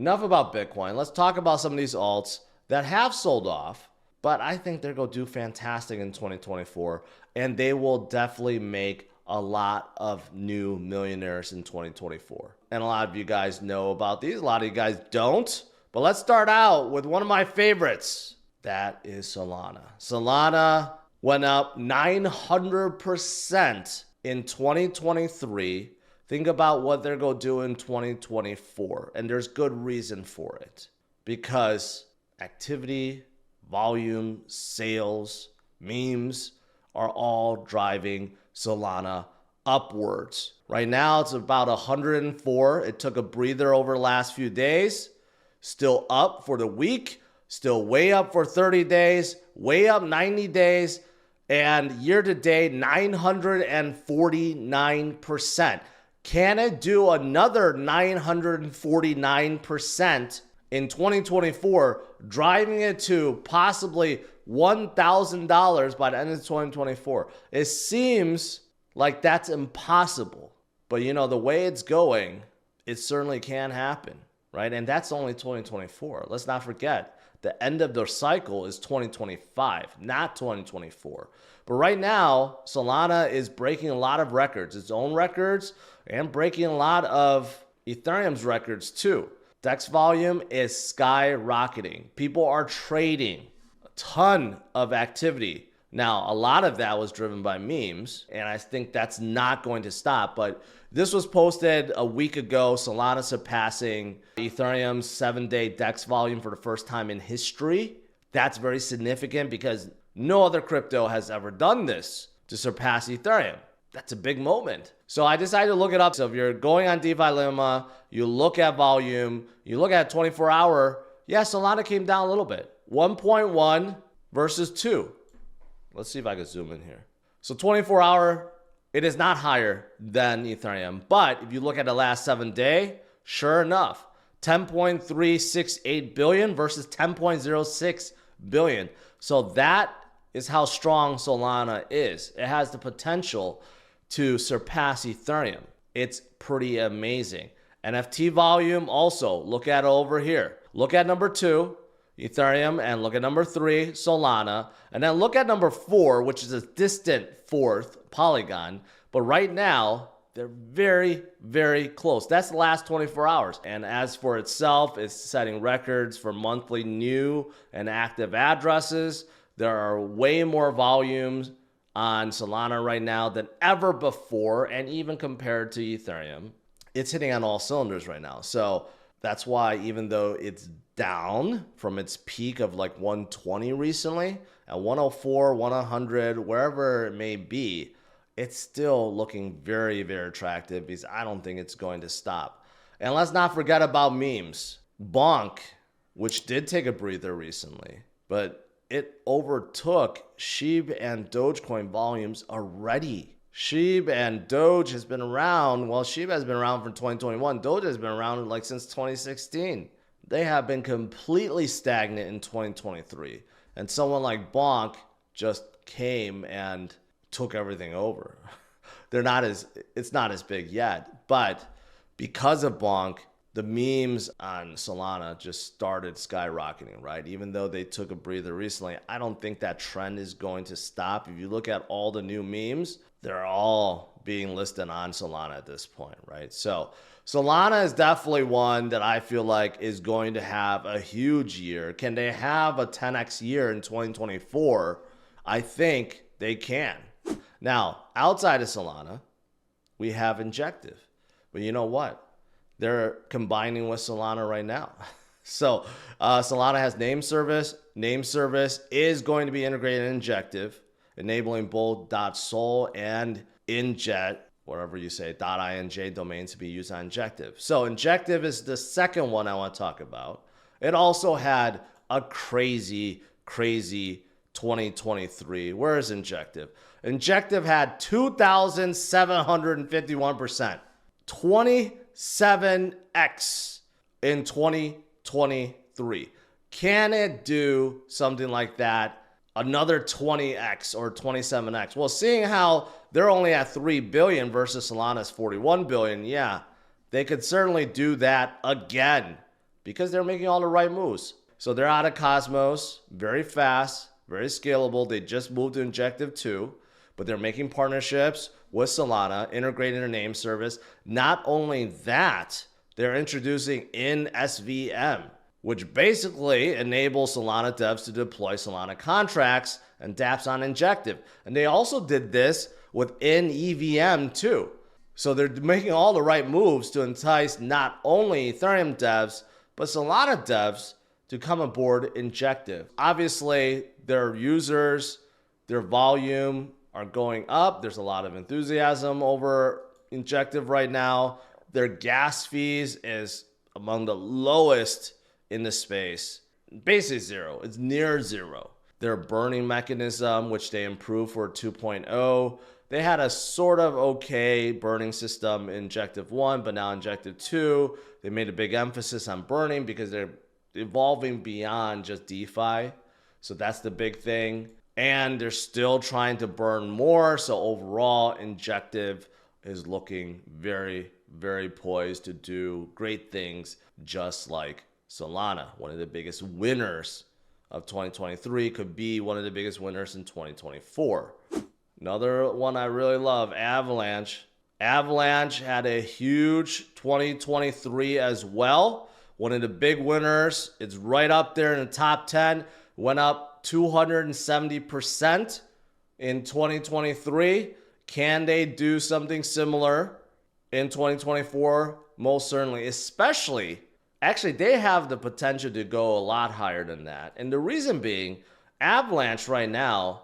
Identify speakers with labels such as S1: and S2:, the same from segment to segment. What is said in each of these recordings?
S1: enough about Bitcoin. Let's talk about some of these alts that have sold off, but I think they're going to do fantastic in 2024, and they will definitely make a lot of new millionaires in 2024. And a lot of you guys know about these. A lot of you guys don't. But let's start out with one of my favorites. That is Solana. Solana went up 900% in 2023. Think about what they're going to do in 2024. And there's good reason for it. Because activity, volume, sales, memes are all driving Solana upwards. Right now, it's about 104. It took a breather over the last few days. Still up for the week. Still way up for 30 days. Way up 90 days. And year to date, 949%. Can it do another 949% in 2024, driving it to possibly $1,000 by the end of 2024? It seems like that's impossible. But you know, the way it's going, it certainly can happen, right? And that's only 2024. Let's not forget, the end of the cycle is 2025, not 2024. But right now, Solana is breaking a lot of records, its own records, and breaking a lot of Ethereum's records too. DEX volume is skyrocketing. People are trading. A ton of activity. Now, a lot of that was driven by memes, and I think that's not going to stop. But this was posted a week ago, Solana surpassing Ethereum's 7-day DEX volume for the first time in history. That's very significant because no other crypto has ever done this to surpass Ethereum. That's a big moment. So I decided to look it up. So if you're going on DeFi Llama, you look at volume, you look at 24-hour, yeah, Solana came down a little bit. 1.1 versus 2. Let's see if I can zoom in here. So 24-hour, it is not higher than Ethereum. But if you look at the last 7-day, sure enough, 10.368 billion versus 10.06 billion. So that is how strong Solana is. It has the potential to surpass Ethereum. It's pretty amazing. NFT volume also, look at it over here. Look at number 2, Ethereum, and look at number 3, Solana. And then look at number 4, which is a distant fourth, Polygon. But right now, they're very, very close. That's the last 24 hours. And as for itself, it's setting records for monthly new and active addresses. There are way more volumes on Solana right now than ever before, and even compared to Ethereum, it's hitting on all cylinders right now. So that's why, even though it's down from its peak of like 120 recently, at 104, 100, wherever it may be, it's still looking very, very attractive because I don't think it's going to stop. And let's not forget about memes. Bonk, which did take a breather recently, but it overtook SHIB and Dogecoin volumes already. SHIB and Doge has been around. Well, SHIB has been around from 2021. Doge has been around like since 2016. They have been completely stagnant in 2023. And someone like Bonk just came and took everything over. It's not as big yet, but because of Bonk, the memes on Solana just started skyrocketing, right? Even though they took a breather recently, I don't think that trend is going to stop. If you look at all the new memes, they're all being listed on Solana at this point, right? So Solana is definitely one that I feel like is going to have a huge year. Can they have a 10x year in 2024? I think they can. Now, outside of Solana, we have Injective. But you know what? They're combining with Solana right now. So Solana has name service. Name service is going to be integrated in Injective, enabling both .sol and Injet, whatever you say, .inj domains to be used on Injective. So Injective is the second one I want to talk about. It also had a crazy 2023. Where is Injective? Injective had 2,751%. 27x in 2023. Can it do something like that? Another 20x or 27x? Well, seeing how they're only at 3 billion versus Solana's 41 billion, yeah, they could certainly do that again because they're making all the right moves. So they're out of Cosmos, very fast, very scalable. They just moved to Injective 2, but they're making partnerships with Solana, integrating their name service. Not only that, they're introducing SVM, which basically enables Solana devs to deploy Solana contracts and dApps on Injective. And they also did this within EVM too. So they're making all the right moves to entice not only Ethereum devs, but Solana devs to come aboard Injective. Obviously, their users, their volume are going up. There's a lot of enthusiasm over Injective right now. Their gas fees is among the lowest in the space. Basically zero. It's near zero. Their burning mechanism, which they improved for 2.0, they had a sort of okay burning system in Injective 1, but now Injective 2, they made a big emphasis on burning because they're evolving beyond just DeFi. So that's the big thing. And they're still trying to burn more. So overall, Injective is looking very, very poised to do great things, just like Solana, one of the biggest winners of 2023, could be one of the biggest winners in 2024. Another one I really love, Avalanche. Avalanche had a huge 2023 as well. One of the big winners. It's right up there in the top 10. Went up 270% in 2023. Can they do something similar in 2024? Most certainly, especially, actually, they have the potential to go a lot higher than that. And the reason being, Avalanche right now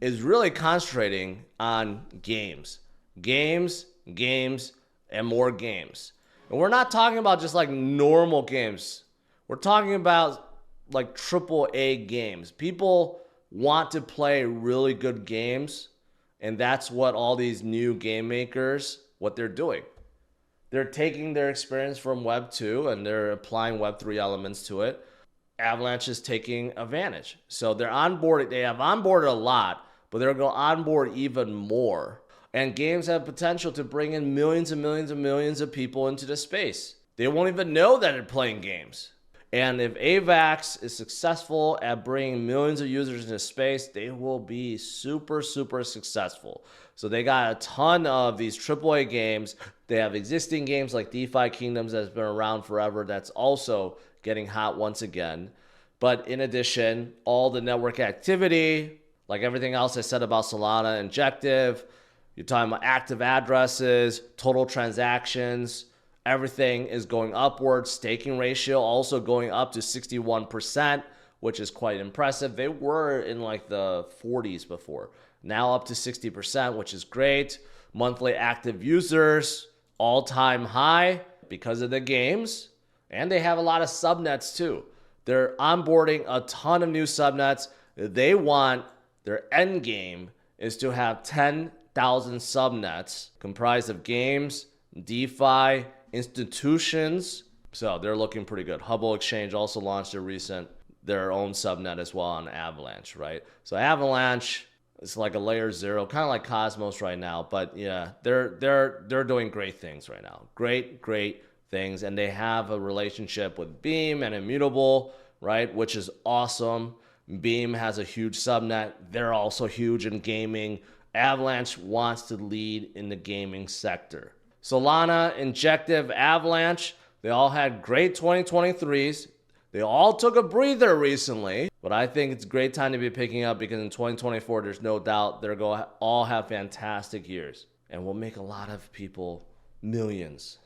S1: is really concentrating on games. Games, and more games. And we're not talking about just like normal games. We're talking about like AAA games. People want to play really good games, and that's what all these new game makers, what they're doing. They're taking their experience from Web 2 and they're applying Web 3 elements to it. Avalanche is taking advantage. So they're onboarded. They have onboarded a lot, but they're going to onboard even more. And games have potential to bring in millions and millions and millions of people into the space. They won't even know that they're playing games. And if AVAX is successful at bringing millions of users into space, they will be super, super successful. So they got a ton of these AAA games. They have existing games like DeFi Kingdoms that's been around forever. That's also getting hot once again. But in addition, all the network activity, like everything else I said about Solana, Injective, you're talking about active addresses, total transactions, everything is going upwards. Staking ratio also going up to 61%, which is quite impressive. They were in like the 40s before. Now up to 60%, which is great. Monthly active users, all-time high because of the games. And they have a lot of subnets too. They're onboarding a ton of new subnets. They want, their end game is to have 10,000 subnets comprised of games, DeFi, institutions. So they're looking pretty good. Hubble Exchange also launched their own subnet as well on Avalanche, right? So Avalanche is like a layer 0, kind of like Cosmos right now, but yeah, they're doing great things right now. Great things, and they have a relationship with Beam and Immutable, right? Which is awesome. Beam has a huge subnet. They're also huge in gaming. Avalanche wants to lead in the gaming sector. Solana, Injective, Avalanche, they all had great 2023s. They all took a breather recently, but I think it's a great time to be picking up because in 2024, there's no doubt they're going to all have fantastic years and will make a lot of people millions.